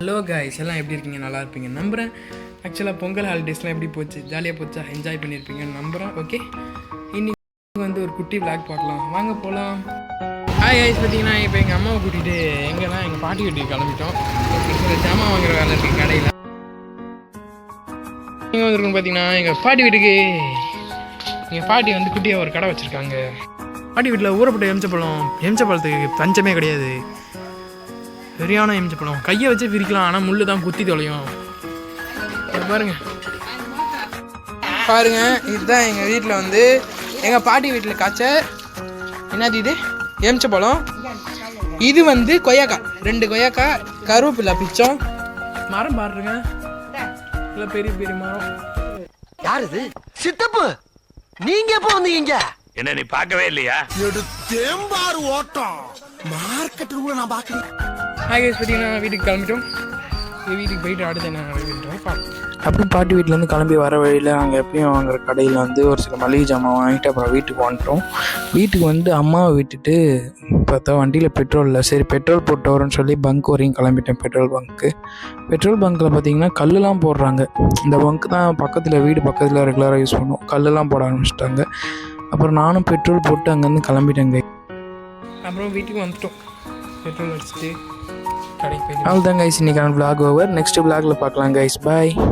Hello guys, எல்லாம் எப்படி இருக்கீங்க? நல்லா இருப்பீங்க நம்புகிறேன். ஆக்சுவலாக பொங்கல் ஹாலிடேஸ்லாம் எப்படி போச்சு? ஜாலியாக போச்சா? என்ஜாய் பண்ணியிருப்பீங்கன்னு நம்புகிறேன். ஓகே, இன்னைக்கு வந்து ஒரு குட்டி விளாக் போடலாம், வாங்க போகலாம். ஹாய் காய்ஸ், பார்த்தீங்கன்னா இப்போ எங்கள் அம்மாவை கூட்டிகிட்டு எங்கெல்லாம் எங்கள் பாட்டி வீட்டுக்கு கிளம்பிட்டோம். ஜாமான் வாங்குற வேலை இருக்குது கடையில். எங்கே வந்துருக்குன்னு பார்த்தீங்கன்னா எங்கள் பாட்டி வீட்டுக்கு. எங்கள் பாட்டி வந்து குட்டியாக ஒரு கடை வச்சுருக்காங்க. பாட்டி வீட்டில் ஊறப்பட்ட எலுமிச்சப்பழத்துக்கு பஞ்சமே கிடையாது. சரியான எலுமிச்சப்பழம், கையை வச்சு பிரிக்கலாம், ஆனால் முள் தான் குத்தி தொலையும். பாருங்க இதுதான் எங்கள் வீட்டில் வந்து எங்கள் பாட்டி வீட்டில் காய்ச்ச என்னது இது எலுமிச்சப்பழம். இது வந்து கொய்யாக்காய், 2 கொய்யாக்காய், கருவேப்பிலை பிச்சோம். மரம் பாருங்க, இல்லை பெரிய பெரிய மரம். யார் இது? சித்தப்பு, நீங்க எப்போ வந்தீங்க? என்ன நீ பார்க்கவே இல்லையா? தேம்பாறு ஓட்டம் மார்க்கெட்டுக்குள்ள நான் பார்க்கல. ஹாய் கைஸ், பார்த்தீங்கன்னா வீட்டுக்கு கிளம்பிட்டோம். வீட்டுக்கு போயிட்டு அடுத்து என்ன நடக்குதுன்றோம். அப்புறம் பாட்டி வீட்டிலேருந்து கிளம்பி வர வழியில் நாங்கள் எப்பயும் வாங்குற கடையில் வந்து ஒரு சில மளிகை ஜாமான் வாங்கிட்டு அப்புறம் வீட்டுக்கு வந்துட்டோம். வீட்டுக்கு வந்து அம்மாவை விட்டுட்டு பார்த்தா வண்டியில் பெட்ரோல் இல்லை. சரி பெட்ரோல் போட்டு வரேன்னு சொல்லி பங்க் வரையும் கிளம்பிட்டேன். பெட்ரோல் பங்க்கில் பார்த்தீங்கன்னா கல்லுலாம் போடுறாங்க. இந்த பங்க் தான் வீடு பக்கத்தில் ரெகுலராக யூஸ் பண்ணுவோம். கல்லுலாம் போட ஆரம்பிச்சிட்டாங்க. அப்புறம் நானும் பெட்ரோல் போட்டு அங்கேருந்து கிளம்பிட்டேங்க. அப்புறம் வீட்டுக்கு வந்துட்டோம். பெட்ரோல் அடிச்சுட்டு கடைக்கு போய் அவ்வளோதான் கைஸ், இன்றைக்கான vlog ஓவர். நெக்ஸ்ட் vlogல பார்க்கலாம் கைஸ், பாய்.